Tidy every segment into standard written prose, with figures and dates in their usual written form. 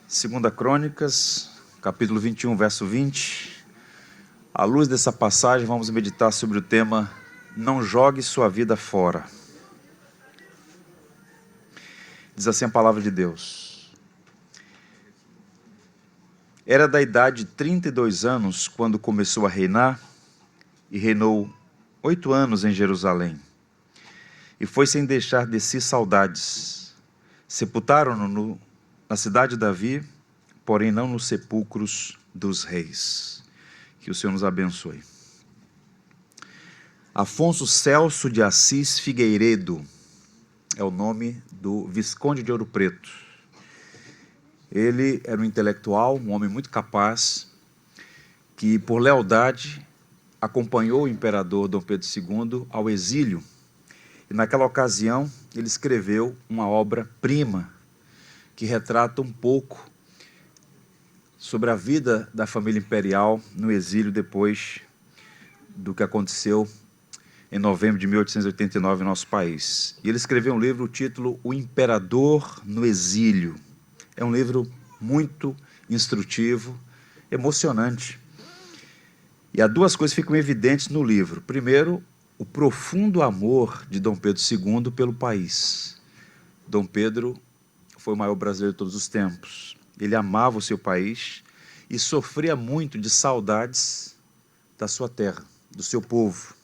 Segunda Crônicas, capítulo 21, verso 20. À luz dessa passagem, vamos meditar sobre o tema Não jogue sua vida fora. Diz assim a palavra de Deus. Era da idade de 32 anos quando começou a reinar, e reinou 8 anos em Jerusalém. E foi sem deixar de si saudades. Sepultaram-no na cidade de Davi, porém não nos sepulcros dos reis. Que o Senhor nos abençoe. Afonso Celso de Assis Figueiredo é o nome do Visconde de Ouro Preto. Ele era um intelectual, um homem muito capaz, que por lealdade acompanhou o imperador Dom Pedro II ao exílio. E naquela ocasião ele escreveu uma obra-prima que retrata um pouco sobre a vida da família imperial no exílio depois do que aconteceu em novembro de 1889 em nosso país. E ele escreveu um livro, o título O Imperador no Exílio. É um livro muito instrutivo, emocionante. E há duas coisas que ficam evidentes no livro. Primeiro, o profundo amor de Dom Pedro II pelo país. Dom Pedro foi o maior brasileiro de todos os tempos. Ele amava o seu país e sofria muito de saudades da sua terra, do seu povo.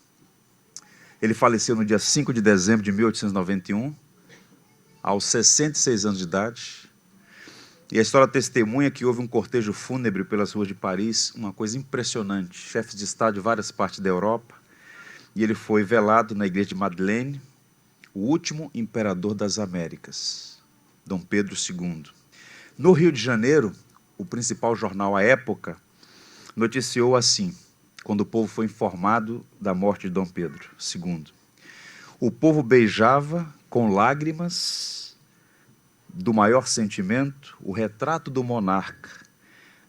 Ele faleceu no dia 5 de dezembro de 1891, aos 66 anos de idade. E a história testemunha que houve um cortejo fúnebre pelas ruas de Paris, uma coisa impressionante. Chefes de Estado de várias partes da Europa. E ele foi velado na igreja de Madeleine, o último imperador das Américas, Dom Pedro II. No Rio de Janeiro, o principal jornal à época noticiou assim, quando o povo foi informado da morte de Dom Pedro II. O povo beijava com lágrimas do maior sentimento o retrato do monarca,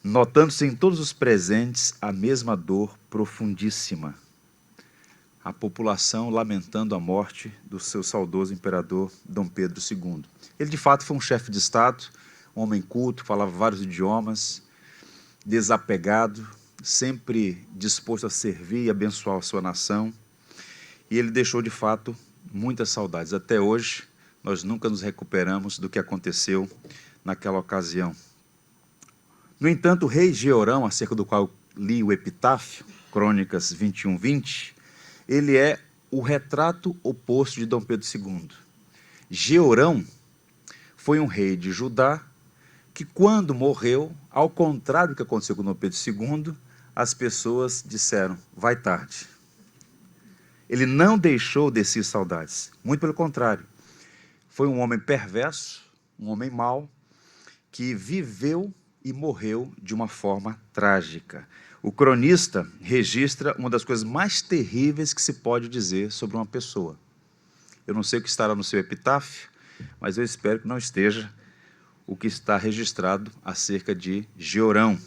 notando-se em todos os presentes a mesma dor profundíssima. A população lamentando a morte do seu saudoso imperador Dom Pedro II. Ele, de fato, foi um chefe de Estado, um homem culto, falava vários idiomas, desapegado, sempre disposto a servir e abençoar a sua nação. E ele deixou, de fato, muitas saudades. Até hoje, nós nunca nos recuperamos do que aconteceu naquela ocasião. No entanto, o rei Jeorão, acerca do qual li o epitáfio, Crônicas 21, 20, ele é o retrato oposto de Dom Pedro II. Jeorão foi um rei de Judá que, quando morreu, ao contrário do que aconteceu com Dom Pedro II, as pessoas disseram, vai tarde. Ele não deixou de si saudades, muito pelo contrário. Foi um homem perverso, um homem mau, que viveu e morreu de uma forma trágica. O cronista registra uma das coisas mais terríveis que se pode dizer sobre uma pessoa. Eu não sei o que estará no seu epitáfio, mas eu espero que não esteja o que está registrado acerca de Jeorão.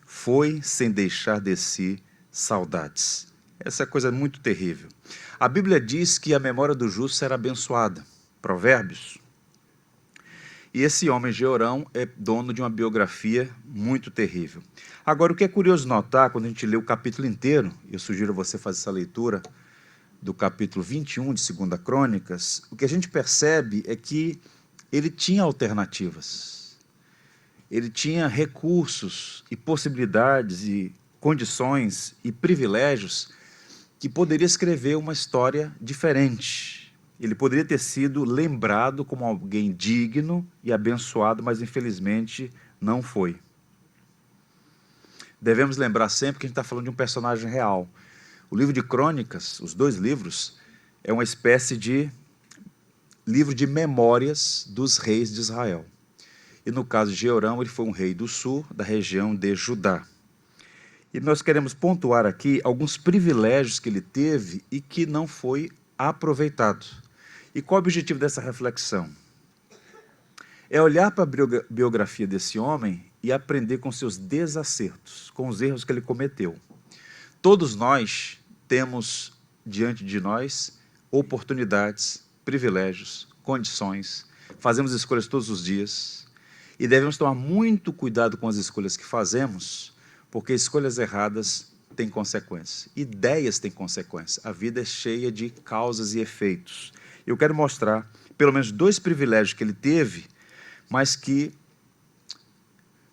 Foi sem deixar de si saudades. Essa é coisa muito terrível. A Bíblia diz que a memória do justo será abençoada. Provérbios. E esse homem, Jeorão, é dono de uma biografia muito terrível. Agora, o que é curioso notar, quando a gente lê o capítulo inteiro, eu sugiro a você fazer essa leitura do capítulo 21 de 2 Crônicas, o que a gente percebe é que ele tinha alternativas. Ele tinha recursos e possibilidades e condições e privilégios que poderia escrever uma história diferente. Ele poderia ter sido lembrado como alguém digno e abençoado, mas infelizmente não foi. Devemos lembrar sempre que a gente está falando de um personagem real. O livro de Crônicas, os dois livros, é uma espécie de livro de memórias dos reis de Israel. E no caso de Jeorão, ele foi um rei do sul, da região de Judá. E nós queremos pontuar aqui alguns privilégios que ele teve e que não foi aproveitado. E qual é o objetivo dessa reflexão? É olhar para a biografia desse homem e aprender com seus desacertos, com os erros que ele cometeu. Todos nós temos diante de nós oportunidades, privilégios, condições, fazemos escolhas todos os dias. E devemos tomar muito cuidado com as escolhas que fazemos, porque escolhas erradas têm consequências. Ideias têm consequências. A vida é cheia de causas e efeitos. Eu quero mostrar pelo menos 2 privilégios que ele teve, mas que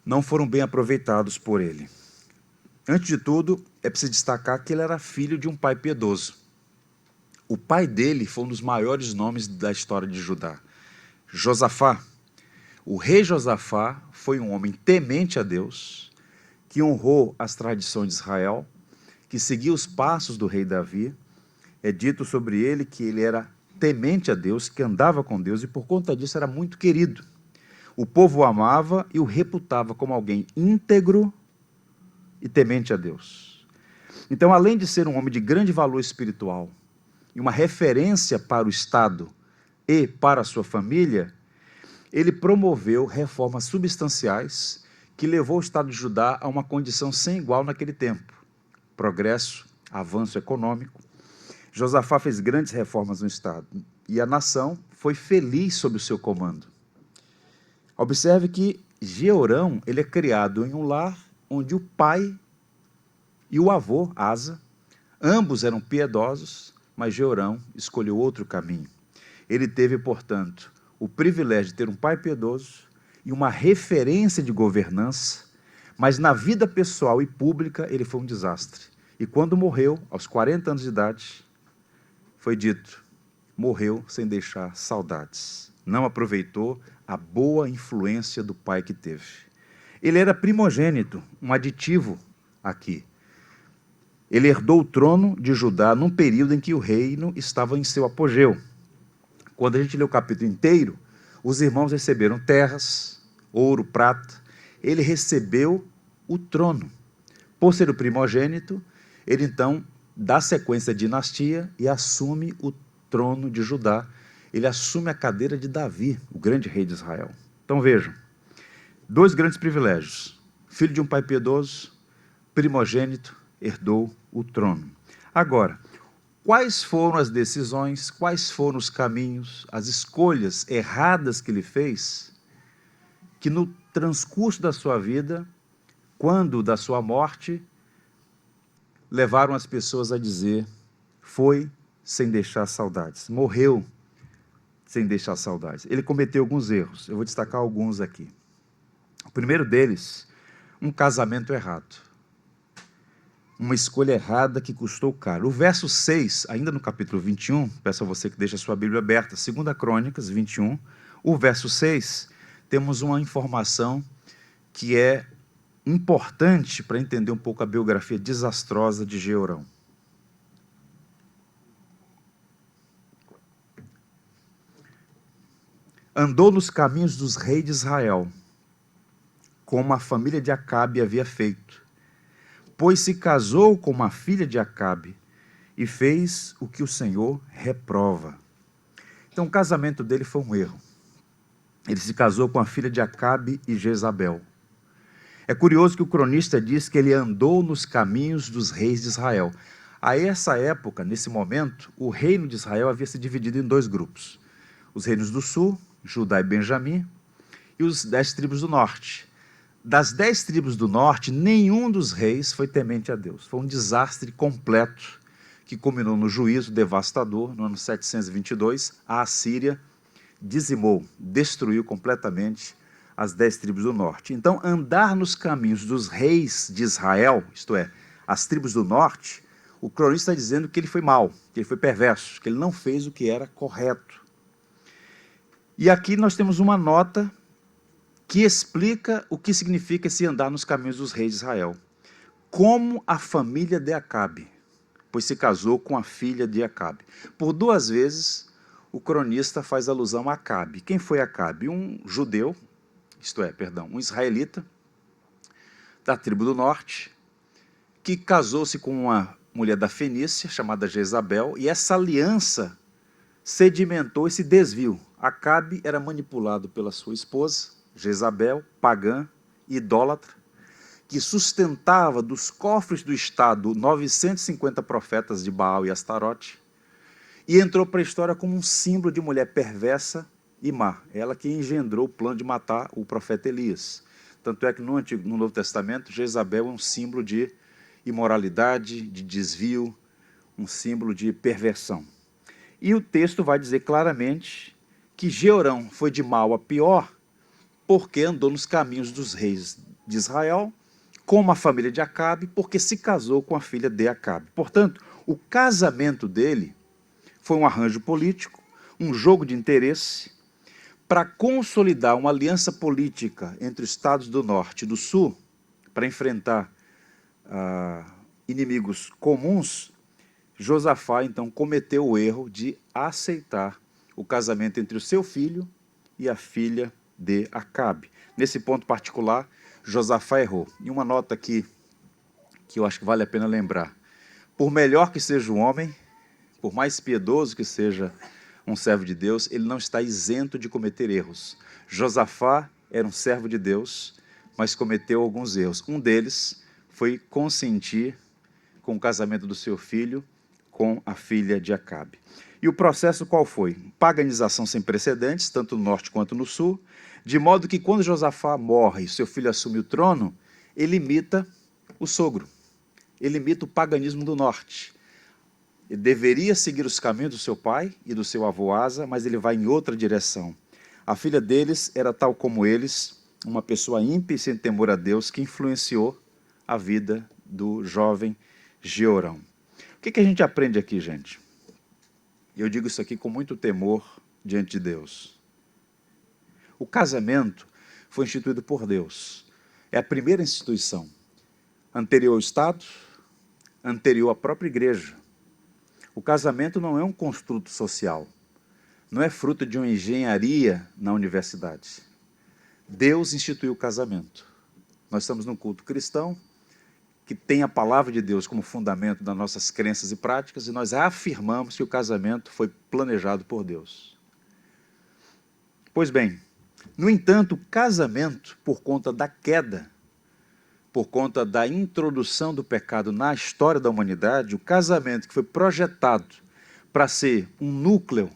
não foram bem aproveitados por ele. Antes de tudo, é preciso destacar que ele era filho de um pai piedoso. O pai dele foi um dos maiores nomes da história de Judá, Josafá. O rei Josafá foi um homem temente a Deus, que honrou as tradições de Israel, que seguia os passos do rei Davi. É dito sobre ele que ele era temente a Deus, que andava com Deus e por conta disso era muito querido. O povo o amava e o reputava como alguém íntegro e temente a Deus. Então, além de ser um homem de grande valor espiritual e uma referência para o Estado e para a sua família, ele promoveu reformas substanciais que levou o Estado de Judá a uma condição sem igual naquele tempo. Progresso, avanço econômico. Josafá fez grandes reformas no Estado e a nação foi feliz sob o seu comando. Observe que Jeorão ele é criado em um lar onde o pai e o avô, Asa, ambos eram piedosos, mas Jeorão escolheu outro caminho. Ele teve, portanto, o privilégio de ter um pai piedoso e uma referência de governança, mas na vida pessoal e pública ele foi um desastre. E quando morreu, aos 40 anos de idade, foi dito, morreu sem deixar saudades. Não aproveitou a boa influência do pai que teve. Ele era primogênito, um aditivo aqui. Ele herdou o trono de Judá num período em que o reino estava em seu apogeu. Quando a gente lê o capítulo inteiro, os irmãos receberam terras, ouro, prata. Ele recebeu o trono. Por ser o primogênito, ele então dá sequência à dinastia e assume o trono de Judá. Ele assume a cadeira de Davi, o grande rei de Israel. Então vejam, 2 grandes privilégios. Filho de um pai piedoso, primogênito, herdou o trono. Agora, quais foram as decisões, quais foram os caminhos, as escolhas erradas que ele fez, que no transcurso da sua vida, quando da sua morte, levaram as pessoas a dizer, foi sem deixar saudades, morreu sem deixar saudades. Ele cometeu alguns erros, eu vou destacar alguns aqui. O primeiro deles, um casamento errado. Uma escolha errada que custou caro. O verso 6, ainda no capítulo 21, peço a você que deixe a sua Bíblia aberta, 2 Crônicas 21, o verso 6, temos uma informação que é importante para entender um pouco a biografia desastrosa de Jeorão. Andou nos caminhos dos reis de Israel, como a família de Acabe havia feito, pois se casou com uma filha de Acabe e fez o que o Senhor reprova. Então o casamento dele foi um erro. Ele se casou com a filha de Acabe e Jezabel. É curioso que o cronista diz que ele andou nos caminhos dos reis de Israel. A essa época, nesse momento, o reino de Israel havia se dividido em 2 grupos. Os reinos do sul, Judá e Benjamim, e os 10 tribos do norte. Das 10 tribos do norte, nenhum dos reis foi temente a Deus. Foi um desastre completo, que culminou no juízo devastador, no ano 722, a Assíria dizimou, destruiu completamente as 10 tribos do norte. Então, andar nos caminhos dos reis de Israel, isto é, as tribos do norte, o cronista está dizendo que ele foi mau, que ele foi perverso, que ele não fez o que era correto. E aqui nós temos uma nota que explica o que significa esse andar nos caminhos dos reis de Israel. Como a família de Acabe, pois se casou com a filha de Acabe. Por 2 vezes, o cronista faz alusão a Acabe. Quem foi Acabe? Um judeu, um israelita, da tribo do norte, que casou-se com uma mulher da Fenícia, chamada Jezabel, e essa aliança sedimentou esse desvio. Acabe era manipulado pela sua esposa, Jezabel, pagã, idólatra, que sustentava dos cofres do Estado 950 profetas de Baal e Astarote, e entrou para a história como um símbolo de mulher perversa e má. Ela que engendrou o plano de matar o profeta Elias. Tanto é que no Novo Testamento, Jezabel é um símbolo de imoralidade, de desvio, um símbolo de perversão. E o texto vai dizer claramente que Jeorão foi de mal a pior porque andou nos caminhos dos reis de Israel, como a família de Acabe, porque se casou com a filha de Acabe. Portanto, o casamento dele foi um arranjo político, um jogo de interesse, para consolidar uma aliança política entre os estados do norte e do sul, para enfrentar inimigos comuns. Josafá, então, cometeu o erro de aceitar o casamento entre o seu filho e a filha de Acabe. Nesse ponto particular, Josafá errou. E uma nota aqui que eu acho que vale a pena lembrar. Por melhor que seja o homem, por mais piedoso que seja um servo de Deus, ele não está isento de cometer erros. Josafá era um servo de Deus, mas cometeu alguns erros. Um deles foi consentir com o casamento do seu filho com a filha de Acabe. E o processo qual foi? Paganização sem precedentes, tanto no norte quanto no sul, de modo que quando Josafá morre e seu filho assume o trono, ele imita o sogro, ele imita o paganismo do norte. Ele deveria seguir os caminhos do seu pai e do seu avô Asa, mas ele vai em outra direção. A filha deles era tal como eles, uma pessoa ímpia e sem temor a Deus, que influenciou a vida do jovem Jeorão. O que a gente aprende aqui, gente? Eu digo isso aqui com muito temor diante de Deus. O casamento foi instituído por Deus. É a primeira instituição, anterior ao Estado, anterior à própria igreja. O casamento não é um construto social, não é fruto de uma engenharia na universidade. Deus instituiu o casamento. Nós estamos num culto cristão, que tem a palavra de Deus como fundamento das nossas crenças e práticas, e nós afirmamos que o casamento foi planejado por Deus. Pois bem, no entanto, o casamento, por conta da queda, por conta da introdução do pecado na história da humanidade, o casamento que foi projetado para ser um núcleo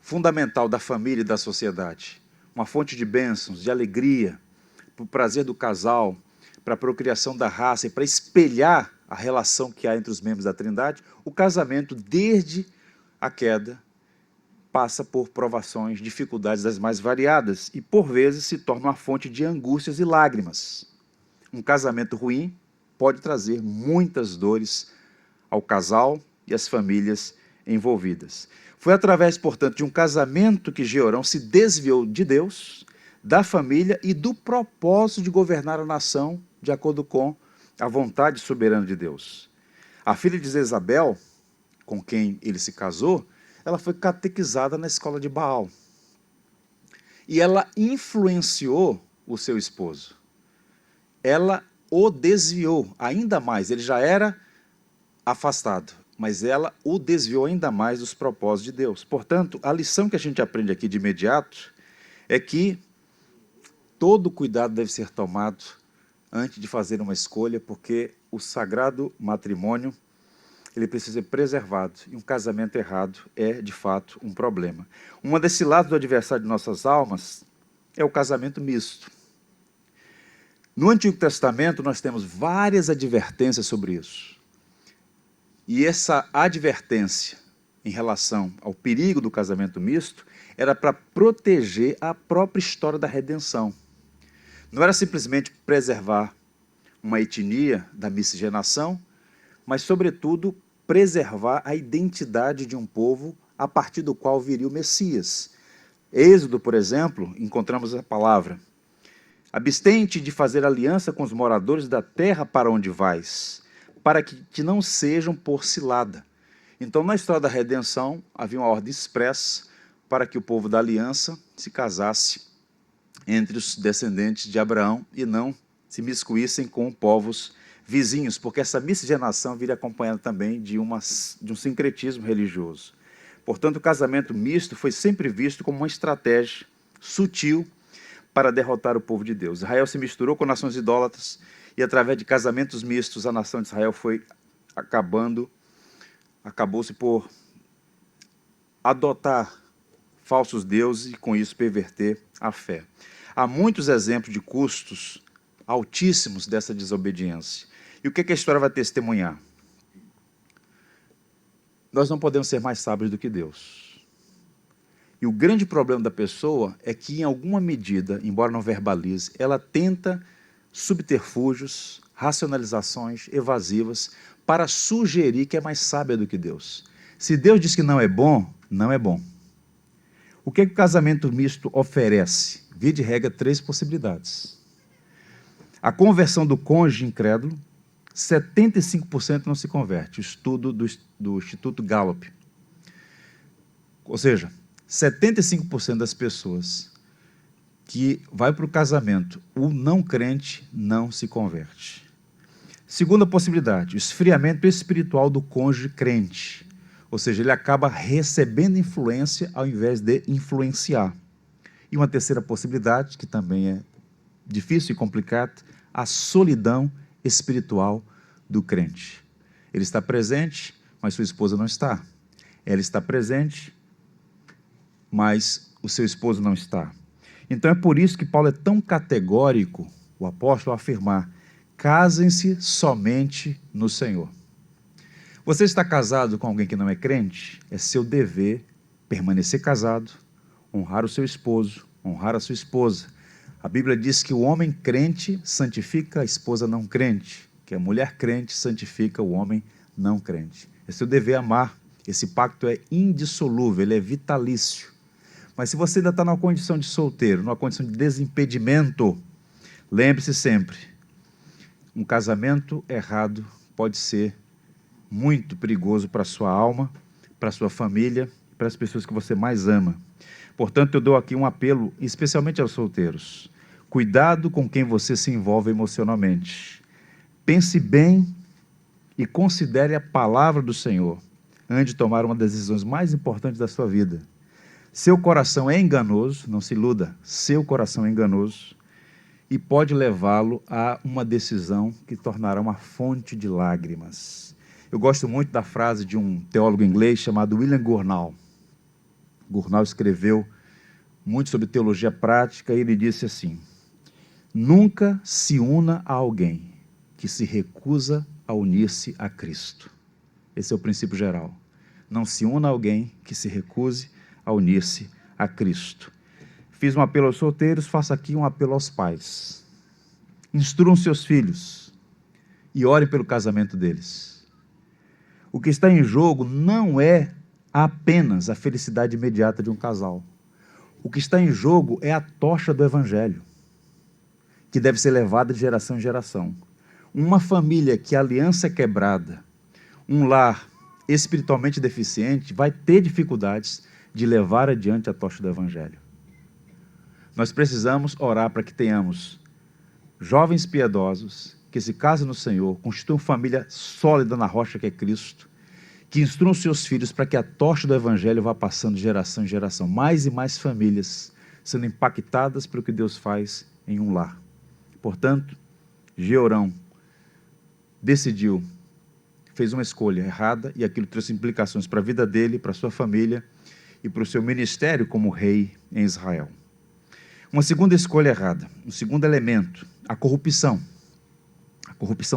fundamental da família e da sociedade, uma fonte de bênçãos, de alegria, para o prazer do casal, para a procriação da raça e para espelhar a relação que há entre os membros da Trindade, o casamento, desde a queda, passa por provações, dificuldades das mais variadas e, por vezes, se torna uma fonte de angústias e lágrimas. Um casamento ruim pode trazer muitas dores ao casal e às famílias envolvidas. Foi através, portanto, de um casamento que Jeorão se desviou de Deus, da família e do propósito de governar a nação de acordo com a vontade soberana de Deus. A filha de Jezabel, com quem ele se casou, ela foi catequizada na escola de Baal. E ela influenciou o seu esposo. Ela o desviou ainda mais. Ele já era afastado, mas ela o desviou ainda mais dos propósitos de Deus. Portanto, a lição que a gente aprende aqui de imediato é que todo cuidado deve ser tomado antes de fazer uma escolha, porque o sagrado matrimônio ele precisa ser preservado, e um casamento errado é, de fato, um problema. Uma desses lados do adversário de nossas almas é o casamento misto. No Antigo Testamento, nós temos várias advertências sobre isso. E essa advertência em relação ao perigo do casamento misto era para proteger a própria história da redenção. Não era simplesmente preservar uma etnia da miscigenação, mas, sobretudo, preservar a identidade de um povo a partir do qual viria o Messias. Êxodo, por exemplo, encontramos a palavra: abstente de fazer aliança com os moradores da terra para onde vais, para que não sejam por cilada. Então, na história da redenção, havia uma ordem expressa para que o povo da aliança se casasse entre os descendentes de Abraão e não se miscuíssem com povos vizinhos, porque essa miscigenação viria acompanhada também de um sincretismo religioso. Portanto, o casamento misto foi sempre visto como uma estratégia sutil para derrotar o povo de Deus. Israel se misturou com nações idólatras e, através de casamentos mistos, a nação de Israel acabou-se por adotar falsos deuses e, com isso, perverter a fé. Há muitos exemplos de custos altíssimos dessa desobediência. E o que a história vai testemunhar? Nós não podemos ser mais sábios do que Deus. E o grande problema da pessoa é que, em alguma medida, embora não verbalize, ela tenta subterfúgios, racionalizações evasivas para sugerir que é mais sábia do que Deus. Se Deus diz que não é bom, não é bom. O que o casamento misto oferece? Via de regra, 3 possibilidades. A conversão do cônjuge incrédulo, 75% não se converte. O estudo do Instituto Gallup. Ou seja, 75% das pessoas que vai para o casamento, o não crente não se converte. Segunda possibilidade, o esfriamento espiritual do cônjuge crente. Ou seja, ele acaba recebendo influência ao invés de influenciar. E uma terceira possibilidade, que também é difícil e complicada, a solidão espiritual do crente. Ele está presente, mas sua esposa não está. Ela está presente, mas o seu esposo não está. Então é por isso que Paulo é tão categórico, o apóstolo, a afirmar: casem-se somente no Senhor. Você está casado com alguém que não é crente? É seu dever permanecer casado, honrar o seu esposo, honrar a sua esposa. A Bíblia diz que o homem crente santifica a esposa não crente, que a mulher crente santifica o homem não crente. É seu dever amar. Esse pacto é indissolúvel, ele é vitalício. Mas se você ainda está numa condição de solteiro, numa condição de desimpedimento, lembre-se sempre, um casamento errado pode ser muito perigoso para a sua alma, para a sua família, para as pessoas que você mais ama. Portanto, eu dou aqui um apelo, especialmente aos solteiros. Cuidado com quem você se envolve emocionalmente. Pense bem e considere a palavra do Senhor antes de tomar uma das decisões mais importantes da sua vida. Seu coração é enganoso, não se iluda, seu coração é enganoso e pode levá-lo a uma decisão que tornará uma fonte de lágrimas. Eu gosto muito da frase de um teólogo inglês chamado William Gurnall. Gurnall escreveu muito sobre teologia prática e ele disse assim: nunca se una a alguém que se recusa a unir-se a Cristo. Esse é o princípio geral. Não se una a alguém que se recuse a unir-se a Cristo. Fiz um apelo aos solteiros, faço aqui um apelo aos pais. Instruam seus filhos e orem pelo casamento deles. O que está em jogo não é apenas a felicidade imediata de um casal. O que está em jogo é a tocha do Evangelho, que deve ser levada de geração em geração. Uma família que a aliança é quebrada, um lar espiritualmente deficiente, vai ter dificuldades de levar adiante a tocha do Evangelho. Nós precisamos orar para que tenhamos jovens piedosos, que se casem no Senhor, constituam família sólida na rocha que é Cristo, que instruam seus filhos para que a tocha do Evangelho vá passando de geração em geração. Mais e mais famílias sendo impactadas pelo que Deus faz em um lar. Portanto, Georão decidiu, fez uma escolha errada e aquilo trouxe implicações para a vida dele, para a sua família e para o seu ministério como rei em Israel. Uma segunda escolha errada, um segundo elemento, a corrupção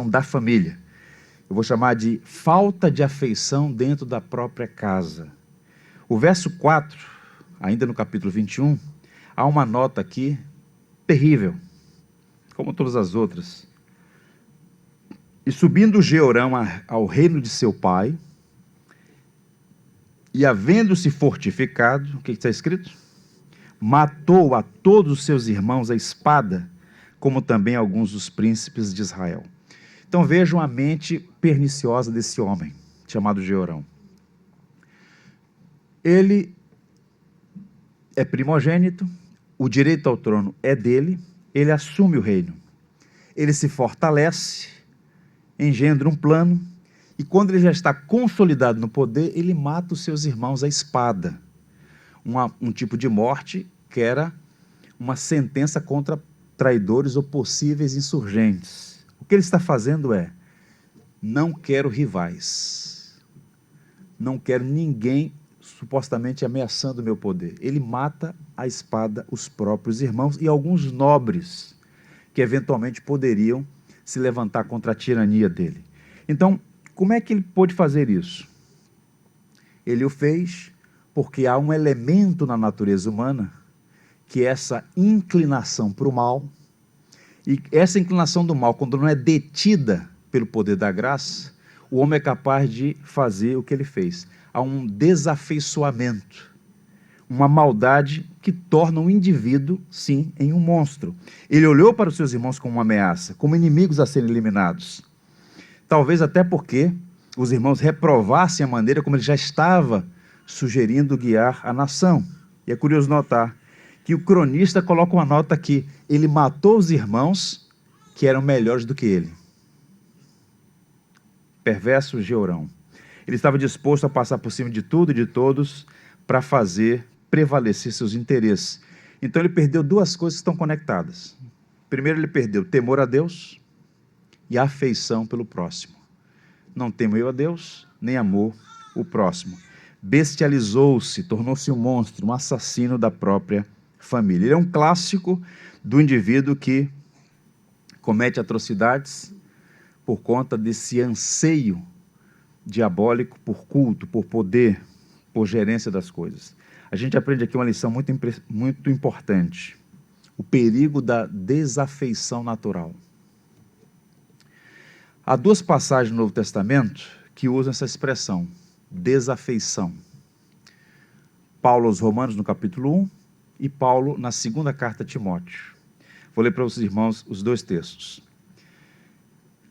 da família. Eu vou chamar de falta de afeição dentro da própria casa. O verso 4, ainda no capítulo 21, há uma nota aqui terrível, como todas as outras. E subindo Jeorão ao reino de seu pai, e havendo-se fortificado, o que está escrito? Matou a todos os seus irmãos à espada, como também alguns dos príncipes de Israel. Então vejam a mente perniciosa desse homem, chamado Jeorão. Ele é primogênito, o direito ao trono é dele, ele assume o reino. Ele se fortalece, engendra um plano, e quando ele já está consolidado no poder, ele mata os seus irmãos à espada. Um tipo de morte que era uma sentença contra traidores ou possíveis insurgentes. O que ele está fazendo não quero rivais, não quero ninguém supostamente ameaçando o meu poder. Ele mata à espada os próprios irmãos e alguns nobres que eventualmente poderiam se levantar contra a tirania dele. Então, como é que ele pôde fazer isso? Ele o fez porque há um elemento na natureza humana que é essa inclinação para o mal, e essa inclinação do mal, quando não é detida pelo poder da graça, o homem é capaz de fazer o que ele fez. Há um desafeiçoamento, uma maldade que torna um indivíduo, sim, em um monstro. Ele olhou para os seus irmãos como uma ameaça, como inimigos a serem eliminados. Talvez até porque os irmãos reprovassem a maneira como ele já estava sugerindo guiar a nação. E é curioso notar que o cronista coloca uma nota aqui: ele matou os irmãos que eram melhores do que ele. Perverso Georão. Ele estava disposto a passar por cima de tudo e de todos para fazer prevalecer seus interesses. Então ele perdeu duas coisas que estão conectadas. Primeiro, ele perdeu temor a Deus e a afeição pelo próximo. Não temeu a Deus, nem amou o próximo. Bestializou-se, tornou-se um monstro, um assassino da própria família. Ele é um clássico do indivíduo que comete atrocidades por conta desse anseio diabólico por culto, por poder, por gerência das coisas. A gente aprende aqui uma lição muito importante: o perigo da desafeição natural. Há duas passagens no Novo Testamento que usam essa expressão, desafeição. Paulo aos Romanos, no capítulo 1, e Paulo na segunda carta a Timóteo. Vou ler para os irmãos os dois textos.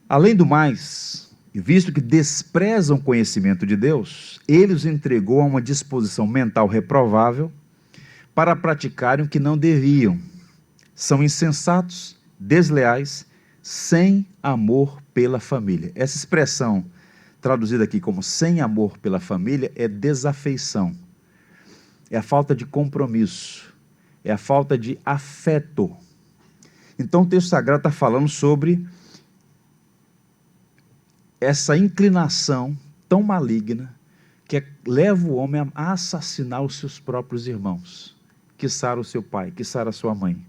Além do mais, visto que desprezam o conhecimento de Deus, ele os entregou a uma disposição mental reprovável para praticarem o que não deviam. São insensatos, desleais, sem amor pela família. Essa expressão, traduzida aqui como sem amor pela família, é desafeição. É a falta de compromisso, é a falta de afeto. Então o texto sagrado está falando sobre essa inclinação tão maligna que leva o homem a assassinar os seus próprios irmãos, quiçá o seu pai, quiçá a sua mãe.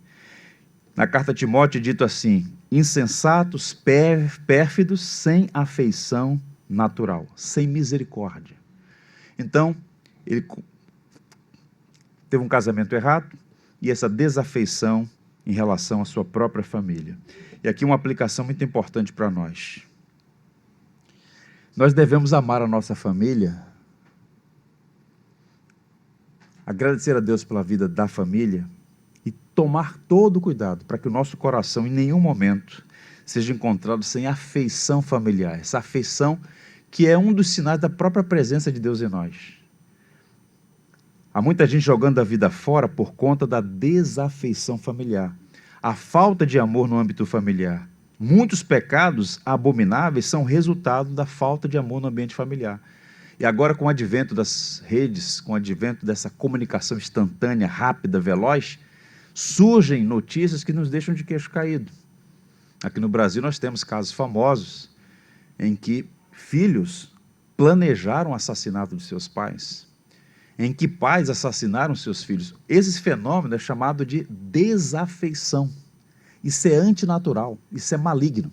Na carta a Timóteo é dito assim: insensatos, pérfidos, sem afeição natural, sem misericórdia. Então, ele teve um casamento errado e essa desafeição em relação à sua própria família. E aqui uma aplicação muito importante para nós. Nós devemos amar a nossa família, agradecer a Deus pela vida da família e tomar todo o cuidado para que o nosso coração em nenhum momento seja encontrado sem afeição familiar. Essa afeição que é um dos sinais da própria presença de Deus em nós. Há muita gente jogando a vida fora por conta da desafeição familiar, a falta de amor no âmbito familiar. Muitos pecados abomináveis são resultado da falta de amor no ambiente familiar. E agora, com o advento das redes, com o advento dessa comunicação instantânea, rápida, veloz, surgem notícias que nos deixam de queixo caído. Aqui no Brasil nós temos casos famosos em que filhos planejaram o assassinato de seus pais, em que pais assassinaram seus filhos. Esse fenômeno é chamado de desafeição. Isso é antinatural, isso é maligno.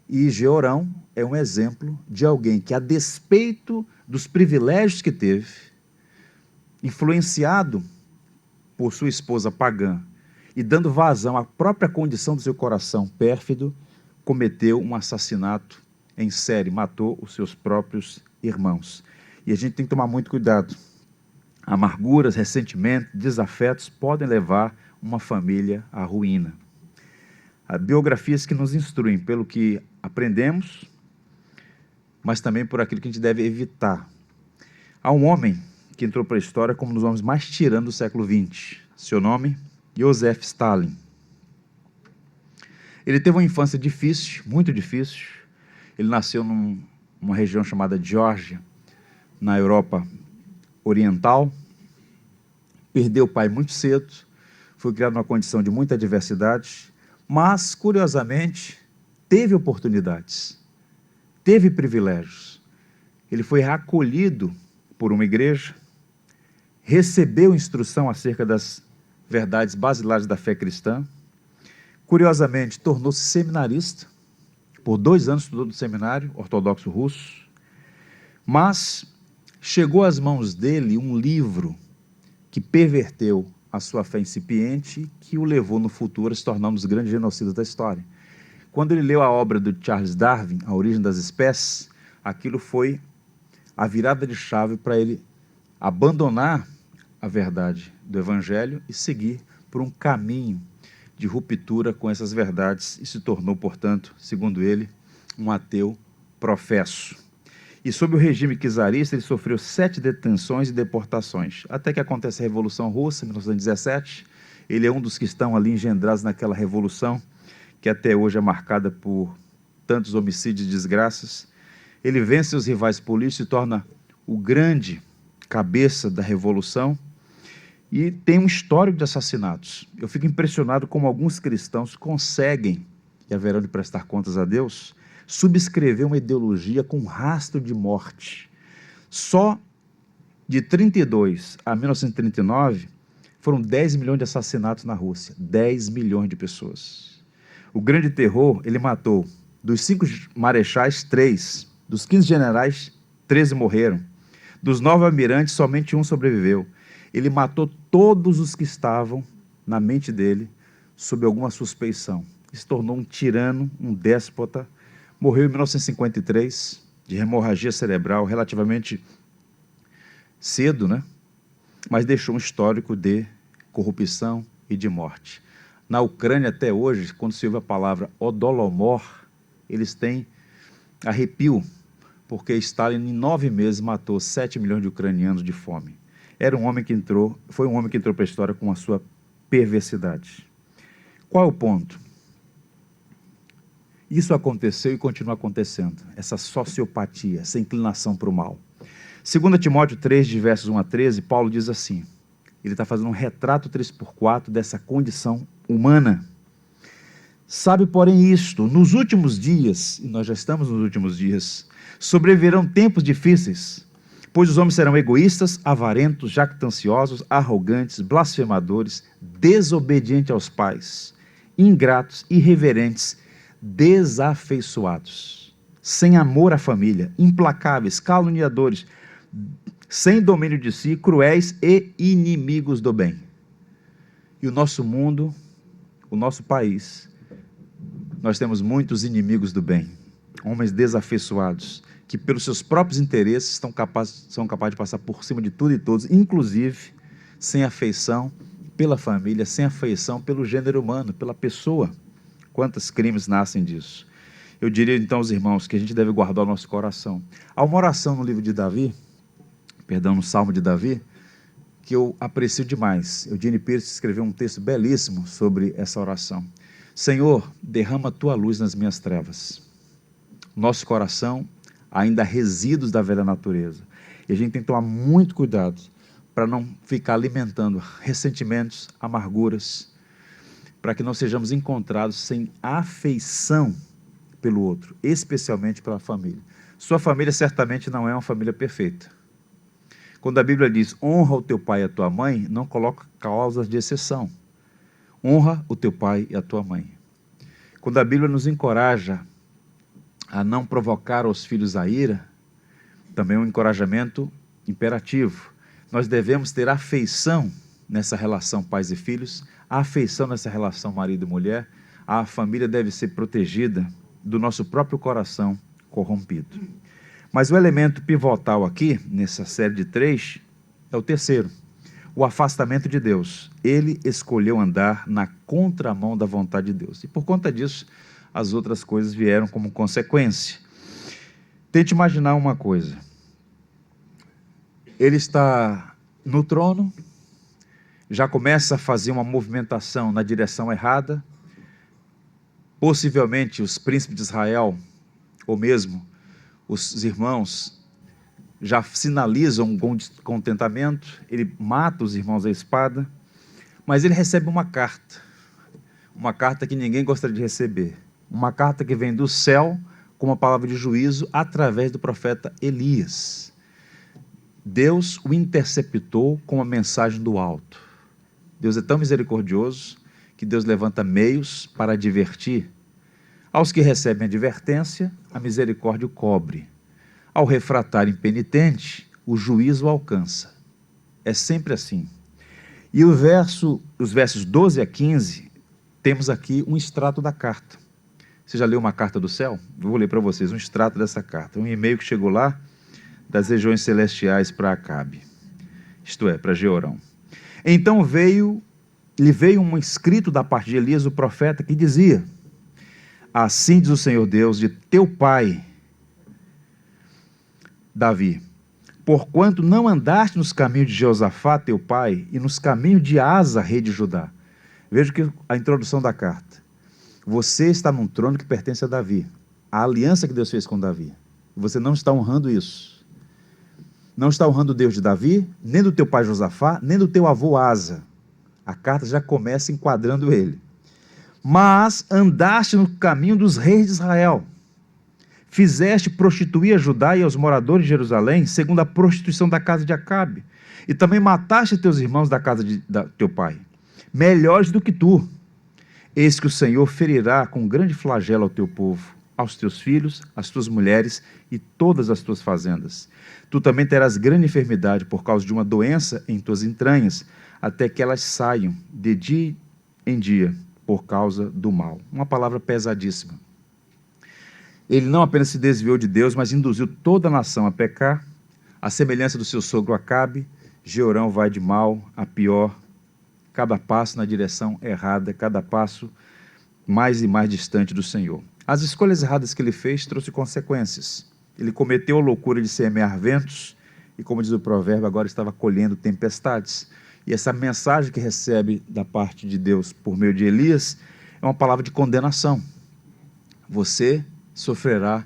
E Georão é um exemplo de alguém que, a despeito dos privilégios que teve, influenciado por sua esposa pagã e dando vazão à própria condição do seu coração pérfido, cometeu um assassinato em série, matou os seus próprios irmãos. E a gente tem que tomar muito cuidado. Amarguras, ressentimentos, desafetos podem levar uma família à ruína. Há biografias que nos instruem pelo que aprendemos, mas também por aquilo que a gente deve evitar. Há um homem que entrou para a história como um dos homens mais tiranos do século XX. Seu nome? Joseph Stalin. Ele teve uma infância difícil, muito difícil. Ele nasceu numa região chamada Geórgia, na Europa Oriental. Perdeu o pai muito cedo, foi criado numa condição de muita adversidade, mas, curiosamente, teve oportunidades, teve privilégios. Ele foi acolhido por uma igreja, recebeu instrução acerca das verdades basilares da fé cristã. Curiosamente, tornou-se seminarista. Por 2 anos estudou no seminário ortodoxo russo. Mas chegou às mãos dele um livro que perverteu a sua fé incipiente, que o levou no futuro a se tornar um dos grandes genocidas da história. Quando ele leu a obra do Charles Darwin, A Origem das Espécies, aquilo foi a virada de chave para ele abandonar a verdade do Evangelho e seguir por um caminho de ruptura com essas verdades e se tornou, portanto, segundo ele, um ateu professo. E sob o regime czarista, ele sofreu 7 detenções e deportações, até que acontece a Revolução Russa, em 1917. Ele é um dos que estão ali engendrados naquela revolução, que até hoje é marcada por tantos homicídios e desgraças. Ele vence os rivais políticos, se torna o grande cabeça da revolução e tem um histórico de assassinatos. Eu fico impressionado como alguns cristãos conseguem, e haverão de prestar contas a Deus, subscrever uma ideologia com rastro de morte. Só de 32 a 1939, foram 10 milhões de assassinatos na Rússia. 10 milhões de pessoas. O grande terror, ele matou, dos 5 marechais, 3. Dos 15 generais, 13 morreram. Dos 9 almirantes, somente 1 sobreviveu. Ele matou todos os que estavam na mente dele, sob alguma suspeição. Se tornou um tirano, um déspota. Morreu em 1953, de hemorragia cerebral, relativamente cedo, né? Mas deixou um histórico de corrupção e de morte. Na Ucrânia, até hoje, quando se ouve a palavra Holodomor, eles têm arrepio, porque Stalin, em 9 meses, matou 7 milhões de ucranianos de fome. Foi um homem que entrou para a história com a sua perversidade. Qual é o ponto? Isso aconteceu e continua acontecendo, essa sociopatia, essa inclinação para o mal. 2 Timóteo 3, de versos 1 a 13, Paulo diz assim, ele está fazendo um retrato 3x4 dessa condição humana. Sabe, porém, isto, nos últimos dias, e nós já estamos nos últimos dias, sobrevirão tempos difíceis, pois os homens serão egoístas, avarentos, jactanciosos, arrogantes, blasfemadores, desobedientes aos pais, ingratos, irreverentes, desafeiçoados, sem amor à família, implacáveis, caluniadores, sem domínio de si, cruéis e inimigos do bem. E o nosso mundo, o nosso país, nós temos muitos inimigos do bem, homens desafeiçoados, que pelos seus próprios interesses são capazes de passar por cima de tudo e todos, inclusive sem afeição pela família, sem afeição pelo gênero humano, pela pessoa. Quantos crimes nascem disso? Eu diria então aos irmãos que a gente deve guardar o nosso coração. Há uma oração no livro de Davi, no Salmo de Davi, que eu aprecio demais. Eugene Peterson escreveu um texto belíssimo sobre essa oração. Senhor, derrama a tua luz nas minhas trevas. Nosso coração ainda há resíduos da velha natureza. E a gente tem que tomar muito cuidado para não ficar alimentando ressentimentos, amarguras, para que não sejamos encontrados sem afeição pelo outro, especialmente pela família. Sua família certamente não é uma família perfeita. Quando a Bíblia diz, honra o teu pai e a tua mãe, não coloca causas de exceção. Honra o teu pai e a tua mãe. Quando a Bíblia nos encoraja a não provocar aos filhos a ira, também é um encorajamento imperativo. Nós devemos ter afeição nessa relação pais e filhos, a afeição nessa relação marido e mulher. A família deve ser protegida do nosso próprio coração corrompido. Mas o elemento pivotal aqui, nessa série de 3, é o terceiro, o afastamento de Deus. Ele escolheu andar na contramão da vontade de Deus. E por conta disso, as outras coisas vieram como consequência. Tente imaginar uma coisa. Ele está no trono, já começa a fazer uma movimentação na direção errada. Possivelmente os príncipes de Israel, ou mesmo os irmãos, já sinalizam um contentamento. Ele mata os irmãos à espada, mas ele recebe uma carta que ninguém gostaria de receber, uma carta que vem do céu com uma palavra de juízo através do profeta Elias. Deus o interceptou com a mensagem do alto. Deus é tão misericordioso que Deus levanta meios para advertir. Aos que recebem advertência, a misericórdia o cobre. Ao refratar impenitente, o juízo o alcança. É sempre assim. E os versos 12 a 15, temos aqui um extrato da carta. Você já leu uma carta do céu? Eu vou ler para vocês um extrato dessa carta. Um e-mail que chegou lá das regiões celestiais para Acabe. Isto é, para Jeorão. Então lhe veio um escrito da parte de Elias, o profeta, que dizia: assim diz o Senhor Deus de teu pai, Davi, porquanto não andaste nos caminhos de Jeosafá, teu pai, e nos caminhos de Asa, rei de Judá. Veja que a introdução da carta. Você está num trono que pertence a Davi. A aliança que Deus fez com Davi. Você não está honrando isso. Não está honrando o Deus de Davi, nem do teu pai Josafá, nem do teu avô Asa. A carta já começa enquadrando ele. Mas andaste no caminho dos reis de Israel. Fizeste prostituir a Judá e aos moradores de Jerusalém, segundo a prostituição da casa de Acabe. E também mataste teus irmãos da casa de teu pai, melhores do que tu. Eis que o Senhor ferirá com grande flagelo ao teu povo, aos teus filhos, às tuas mulheres e todas as tuas fazendas. Tu também terás grande enfermidade por causa de uma doença em tuas entranhas, até que elas saiam de dia em dia por causa do mal. Uma palavra pesadíssima. Ele não apenas se desviou de Deus, mas induziu toda a nação a pecar. A semelhança do seu sogro Acabe, Jeorão vai de mal a pior, cada passo na direção errada, cada passo mais e mais distante do Senhor. As escolhas erradas que ele fez trouxe consequências. Ele cometeu a loucura de semear ventos e, como diz o provérbio, agora estava colhendo tempestades. E essa mensagem que recebe da parte de Deus por meio de Elias é uma palavra de condenação. Você sofrerá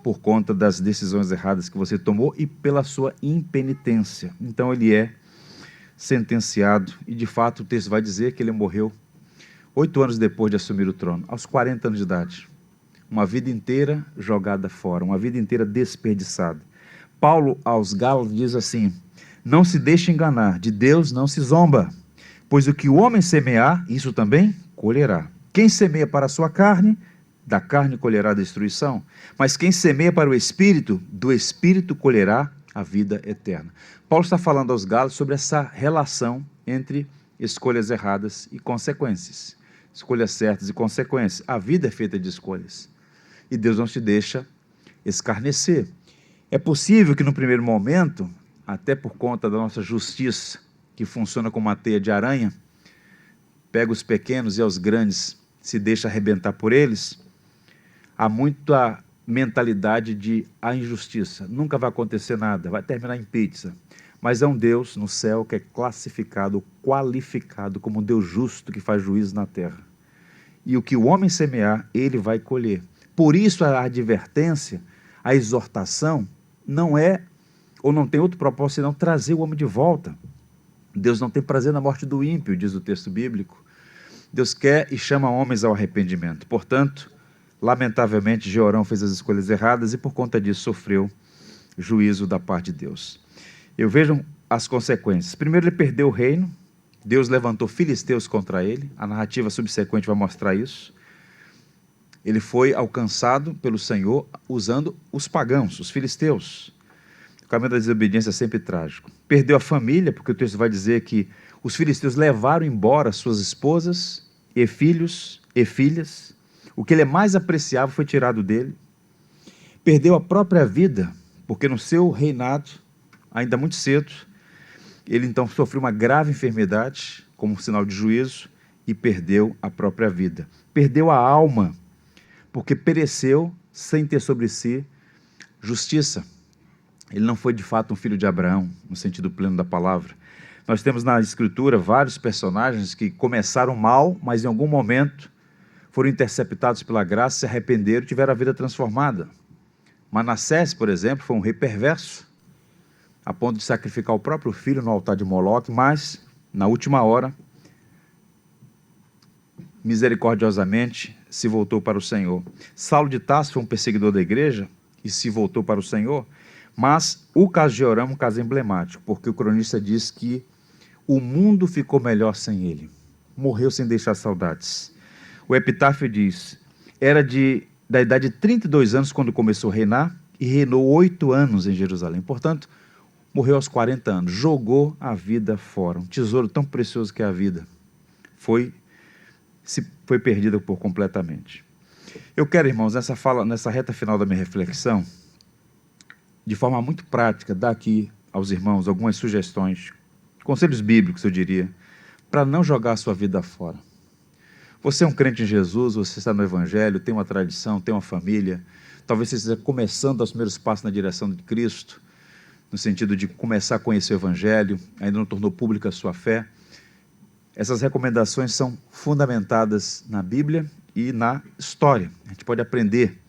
por conta das decisões erradas que você tomou e pela sua impenitência. Então ele é sentenciado, e de fato o texto vai dizer que ele morreu 8 anos depois de assumir o trono, aos 40 anos de idade. Uma vida inteira jogada fora, uma vida inteira desperdiçada. Paulo aos Gálatas diz assim: não se deixe enganar, de Deus não se zomba, pois o que o homem semear, isso também colherá. Quem semeia para a sua carne, da carne colherá a destruição, mas quem semeia para o Espírito, do Espírito colherá a vida eterna. Paulo está falando aos Gálatas sobre essa relação entre escolhas erradas e consequências. Escolhas certas e consequências. A vida é feita de escolhas. E Deus não te deixa escarnecer. É possível que no primeiro momento, até por conta da nossa justiça, que funciona como uma teia de aranha, pega os pequenos e aos grandes se deixa arrebentar por eles, há muita mentalidade de a injustiça. Nunca vai acontecer nada, vai terminar em pizza. Mas é um Deus no céu que é classificado, qualificado como um Deus justo que faz juízo na terra. E o que o homem semear, ele vai colher. Por isso a advertência, a exortação, não é, ou não tem outro propósito, senão trazer o homem de volta. Deus não tem prazer na morte do ímpio, diz o texto bíblico. Deus quer e chama homens ao arrependimento. Portanto, lamentavelmente, Jeorão fez as escolhas erradas e por conta disso sofreu juízo da parte de Deus. Eu vejo as consequências. Primeiro, ele perdeu o reino. Deus levantou filisteus contra ele. A narrativa subsequente vai mostrar isso. Ele foi alcançado pelo Senhor usando os pagãos, os filisteus. O caminho da desobediência é sempre trágico. Perdeu a família, porque o texto vai dizer que os filisteus levaram embora suas esposas e filhos e filhas. O que ele mais apreciava foi tirado dele. Perdeu a própria vida, porque no seu reinado, ainda muito cedo, ele então sofreu uma grave enfermidade, como sinal de juízo, e perdeu a própria vida. Perdeu a alma, porque pereceu sem ter sobre si justiça. Ele não foi de fato um filho de Abraão, no sentido pleno da palavra. Nós temos na Escritura vários personagens que começaram mal, mas em algum momento foram interceptados pela graça, se arrependeram e tiveram a vida transformada. Manassés, por exemplo, foi um rei perverso, a ponto de sacrificar o próprio filho no altar de Moloque, mas, na última hora, misericordiosamente, se voltou para o Senhor. Saulo de Tarso foi um perseguidor da igreja e se voltou para o Senhor. Mas o caso de Joram é um caso emblemático, porque o cronista diz que o mundo ficou melhor sem ele. Morreu sem deixar saudades. O epitáfio diz, da idade de 32 anos quando começou a reinar, e reinou 8 anos em Jerusalém. Portanto, morreu aos 40 anos, jogou a vida fora. Um tesouro tão precioso que é a vida foi perdida completamente. Eu quero, irmãos, nessa reta final da minha reflexão, de forma muito prática, dar aqui aos irmãos algumas sugestões, conselhos bíblicos, eu diria, para não jogar a sua vida fora. Você é um crente em Jesus, você está no Evangelho, tem uma tradição, tem uma família, talvez você esteja começando os primeiros passos na direção de Cristo, no sentido de começar a conhecer o Evangelho, ainda não tornou pública a sua fé. Essas recomendações são fundamentadas na Bíblia e na história. A gente pode aprender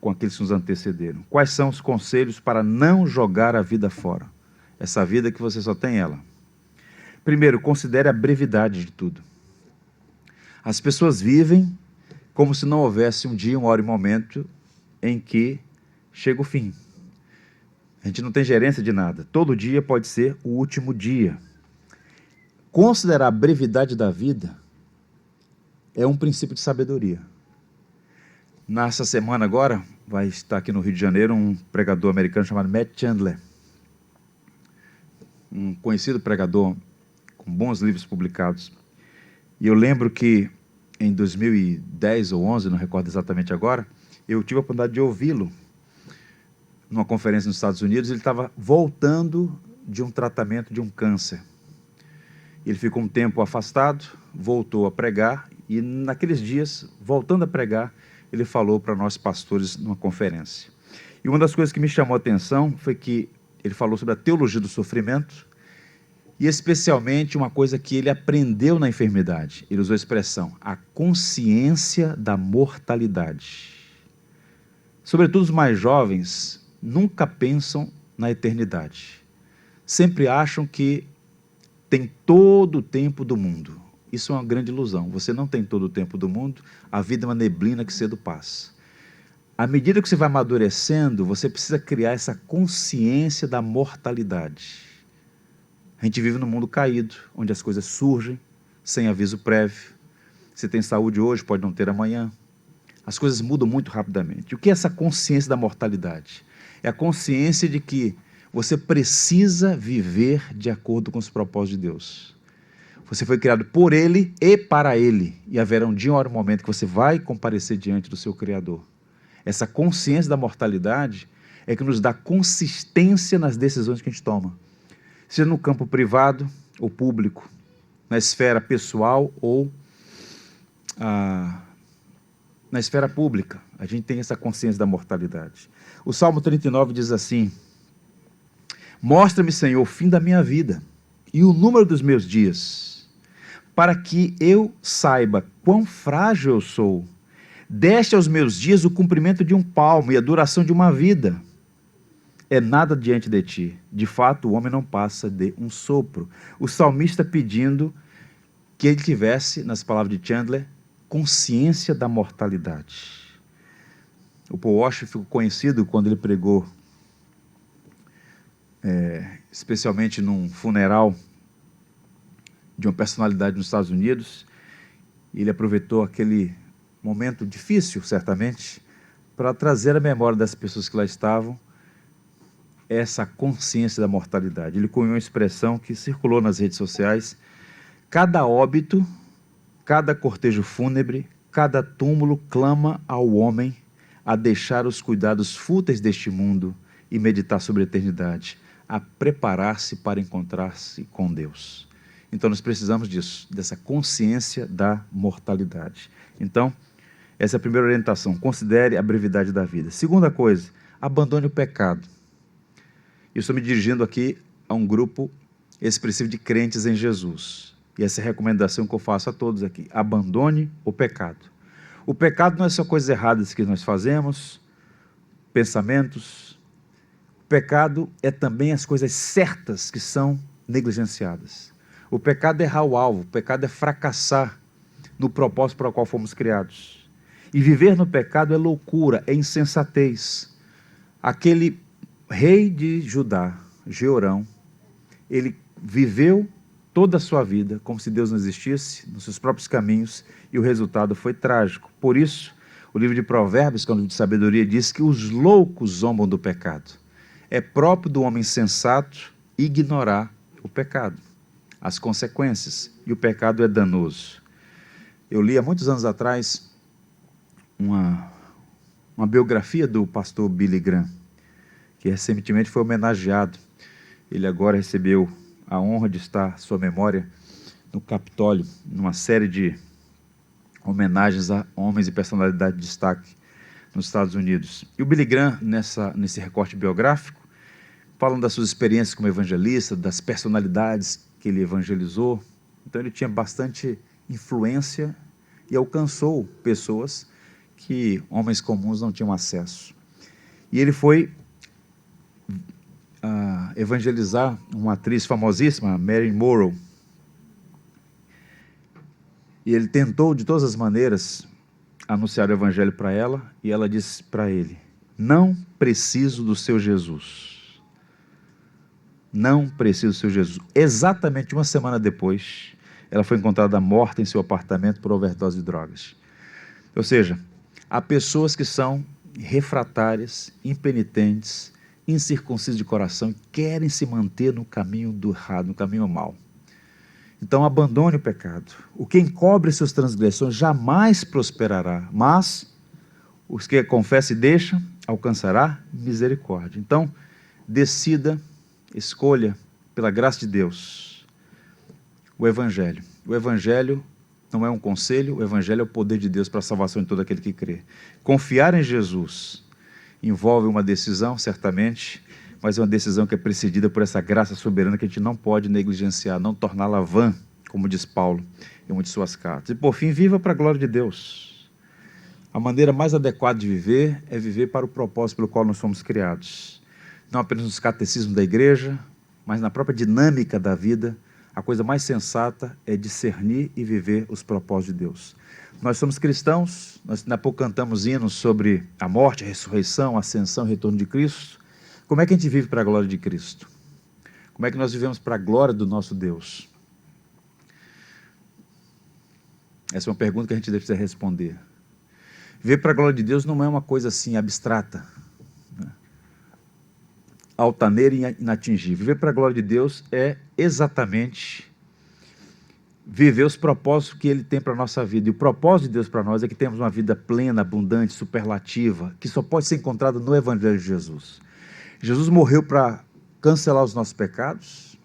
com aqueles que nos antecederam. Quais são os conselhos para não jogar a vida fora? Essa vida que você só tem ela. Primeiro, considere a brevidade de tudo. As pessoas vivem como se não houvesse um dia, uma hora e um momento em que chega o fim. A gente não tem gerência de nada. Todo dia pode ser o último dia. Considerar a brevidade da vida é um princípio de sabedoria. Nessa semana agora, vai estar aqui no Rio de Janeiro um pregador americano chamado Matt Chandler. Um conhecido pregador com bons livros publicados. E eu lembro que em 2010 ou 11, não recordo exatamente agora, eu tive a oportunidade de ouvi-lo numa conferência nos Estados Unidos. Ele estava voltando de um tratamento de um câncer. Ele ficou um tempo afastado, voltou a pregar, e naqueles dias, voltando a pregar, ele falou para nós pastores numa conferência. E uma das coisas que me chamou a atenção foi que ele falou sobre a teologia do sofrimento, e especialmente uma coisa que ele aprendeu na enfermidade. Ele usou a expressão, a consciência da mortalidade. Sobretudo os mais jovens nunca pensam na eternidade. Sempre acham que tem todo o tempo do mundo. Isso é uma grande ilusão. Você não tem todo o tempo do mundo, a vida é uma neblina que cedo passa. À medida que você vai amadurecendo, você precisa criar essa consciência da mortalidade. A gente vive num mundo caído, onde as coisas surgem sem aviso prévio. Você tem saúde hoje, pode não ter amanhã. As coisas mudam muito rapidamente. O que é essa consciência da mortalidade? É a consciência de que você precisa viver de acordo com os propósitos de Deus. Você foi criado por Ele e para Ele. E haverá um dia, uma hora, um momento que você vai comparecer diante do seu Criador. Essa consciência da mortalidade é que nos dá consistência nas decisões que a gente toma. Seja no campo privado ou público, na esfera pessoal ou na esfera pública. A gente tem essa consciência da mortalidade. O Salmo 39 diz assim: mostra-me, Senhor, o fim da minha vida e o número dos meus dias, para que eu saiba quão frágil eu sou. Deste aos meus dias o cumprimento de um palmo e a duração de uma vida. É nada diante de ti. De fato, o homem não passa de um sopro. O salmista pedindo que ele tivesse, nas palavras de Chandler, consciência da mortalidade. O Paul Washer ficou conhecido quando ele pregou, especialmente num funeral de uma personalidade nos Estados Unidos. Ele aproveitou aquele momento difícil, certamente, para trazer à memória das pessoas que lá estavam essa consciência da mortalidade. Ele cunhou uma expressão que circulou nas redes sociais: cada óbito, cada cortejo fúnebre, cada túmulo clama ao homem a deixar os cuidados fúteis deste mundo e meditar sobre a eternidade, a preparar-se para encontrar-se com Deus. Então nós precisamos disso, dessa consciência da mortalidade. Então, essa é a primeira orientação: considere a brevidade da vida. Segunda coisa, abandone o pecado. Eu estou me dirigindo aqui a um grupo expressivo de crentes em Jesus. E essa é a recomendação que eu faço a todos aqui: abandone o pecado. O pecado não é só coisas erradas que nós fazemos, pensamentos. O pecado é também as coisas certas que são negligenciadas. O pecado é errar o alvo, o pecado é fracassar no propósito para o qual fomos criados. E viver no pecado é loucura, é insensatez. Aquele rei de Judá, Jeorão, ele viveu toda a sua vida como se Deus não existisse, nos seus próprios caminhos, e o resultado foi trágico. Por isso, o livro de Provérbios, que é um livro de sabedoria, diz que os loucos zombam do pecado. É próprio do homem sensato ignorar o pecado, as consequências, e o pecado é danoso. Eu li há muitos anos atrás uma biografia do pastor Billy Graham, que recentemente foi homenageado. Ele agora recebeu a honra de estar sua memória no Capitólio, numa série de homenagens a homens e personalidades de destaque nos Estados Unidos. E o Billy Graham, nesse recorte biográfico, falando das suas experiências como evangelista, das personalidades que ele evangelizou. Então ele tinha bastante influência e alcançou pessoas que homens comuns não tinham acesso. E ele foi evangelizar uma atriz famosíssima, Marilyn Monroe. E ele tentou de todas as maneiras anunciar o evangelho para ela, e ela disse para ele: não preciso do seu Jesus. Não preciso do seu Jesus. Exatamente uma semana depois, ela foi encontrada morta em seu apartamento por overdose de drogas. Ou seja, há pessoas que são refratárias, impenitentes, incircuncisos de coração, e querem se manter no caminho do errado, no caminho mau. Então abandone o pecado. O que encobre suas transgressões jamais prosperará, mas os que confessam e deixam alcançará misericórdia. Então decida, escolha pela graça de Deus o Evangelho. O Evangelho não é um conselho, o Evangelho é o poder de Deus para a salvação de todo aquele que crê. Confiar em Jesus envolve uma decisão, certamente, mas é uma decisão que é precedida por essa graça soberana que a gente não pode negligenciar, não torná-la vã, como diz Paulo em uma de suas cartas. E por fim, viva para a glória de Deus. A maneira mais adequada de viver é viver para o propósito pelo qual nós fomos criados. Não apenas nos catecismos da igreja, mas na própria dinâmica da vida. A coisa mais sensata é discernir e viver os propósitos de Deus. Nós somos cristãos, nós há pouco cantamos hinos sobre a morte, a ressurreição, a ascensão e retorno de Cristo. Como é que a gente vive para a glória de Cristo? Como é que nós vivemos para a glória do nosso Deus? Essa é uma pergunta que a gente deve responder. Viver para a glória de Deus não é uma coisa assim abstrata, né? Altaneira e inatingível. Viver para a glória de Deus é exatamente viver os propósitos que Ele tem para a nossa vida. E o propósito de Deus para nós é que temos uma vida plena, abundante, superlativa, que só pode ser encontrada no Evangelho de Jesus. Jesus morreu para cancelar os nossos pecados,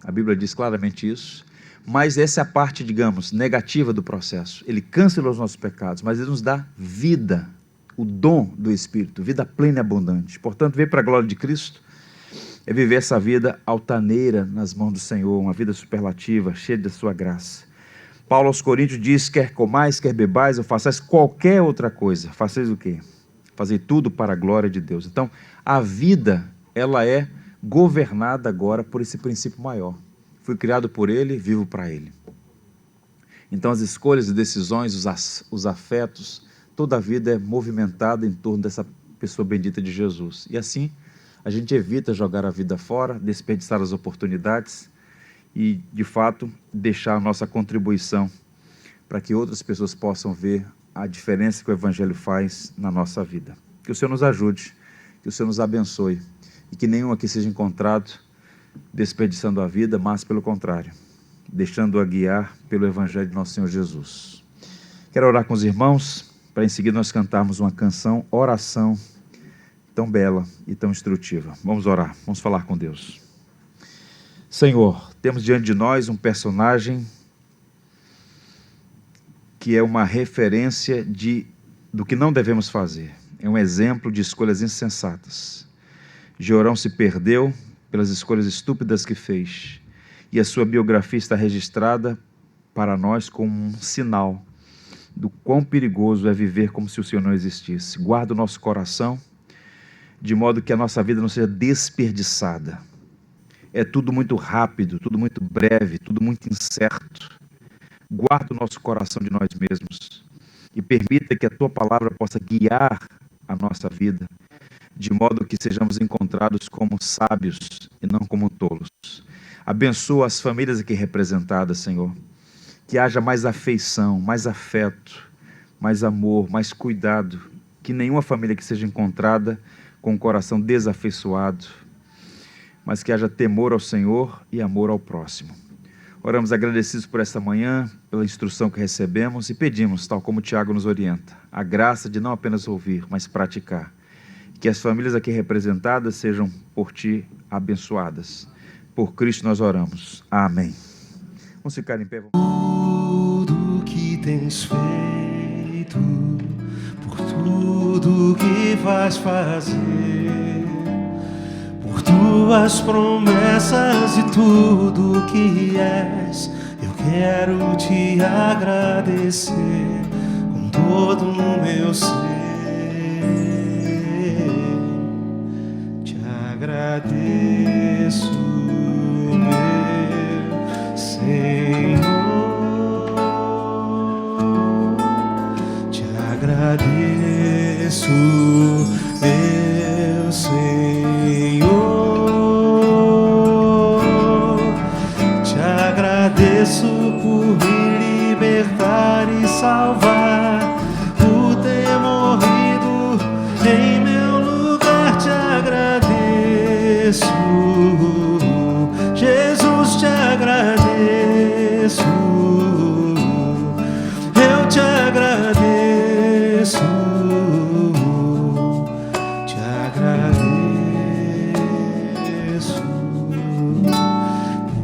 a Bíblia diz claramente isso, mas essa é a parte, digamos, negativa do processo. Ele cancelou os nossos pecados, mas Ele nos dá vida, o dom do Espírito, vida plena e abundante. Portanto, viver para a glória de Cristo é viver essa vida altaneira nas mãos do Senhor, uma vida superlativa, cheia da sua graça. Paulo aos Coríntios diz: quer comais, quer bebais, ou façais qualquer outra coisa. Façais o quê? Fazer tudo para a glória de Deus. Então, a vida, ela é governada agora por esse princípio maior. Fui criado por Ele, vivo para Ele. Então, as escolhas e decisões, os afetos, toda a vida é movimentada em torno dessa pessoa bendita de Jesus. E assim, a gente evita jogar a vida fora, desperdiçar as oportunidades e, de fato, deixar a nossa contribuição para que outras pessoas possam ver a diferença que o Evangelho faz na nossa vida. Que o Senhor nos ajude, que o Senhor nos abençoe e que nenhum aqui seja encontrado desperdiçando a vida, mas pelo contrário, deixando-a guiar pelo Evangelho de nosso Senhor Jesus. Quero orar com os irmãos, para em seguida nós cantarmos uma canção, oração, tão bela e tão instrutiva. Vamos orar, vamos falar com Deus. Senhor, temos diante de nós um personagem que é uma referência do que não devemos fazer. É um exemplo de escolhas insensatas. Jeorão se perdeu pelas escolhas estúpidas que fez, e a sua biografia está registrada para nós como um sinal do quão perigoso é viver como se o Senhor não existisse. Guarda o nosso coração, de modo que a nossa vida não seja desperdiçada. É tudo muito rápido, tudo muito breve, tudo muito incerto. Guarda o nosso coração de nós mesmos e permita que a Tua palavra possa guiar a nossa vida, de modo que sejamos encontrados como sábios e não como tolos. Abençoa as famílias aqui representadas, Senhor. Que haja mais afeição, mais afeto, mais amor, mais cuidado. Que nenhuma família que seja encontrada com o coração desafeiçoado, mas que haja temor ao Senhor e amor ao próximo. Oramos agradecidos por esta manhã, pela instrução que recebemos e pedimos, tal como o Tiago nos orienta, a graça de não apenas ouvir, mas praticar. Que as famílias aqui representadas sejam por Ti abençoadas. Por Cristo nós oramos. Amém. Vamos ficar em pé. Tudo que tens feito, por tudo que vais fazer, por tuas promessas e tudo que és, eu quero te agradecer com todo o meu ser. Te agradeço, meu Senhor. Te agradeço, meu Senhor. Te agradeço por me libertar e salvar, por ter morrido em meu lugar. Te agradeço, Jesus, te agradeço. Eu te agradeço, te agradeço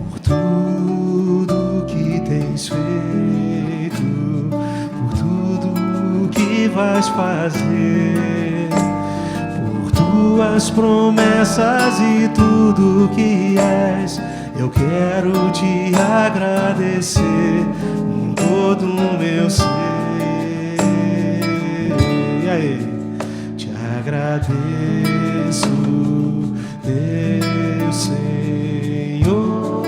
por tudo que tens feito, por tudo que vais fazer, por tuas promessas e tudo que és. Eu quero te agradecer com todo o meu ser. E aí? Te agradeço, meu Senhor.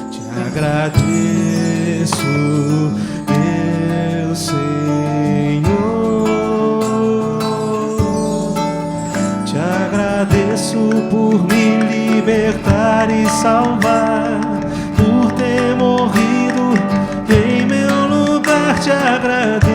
Te agradeço, meu Senhor. Te agradeço por me libertar e salvar, por ter morrido em meu lugar. Te agradeço,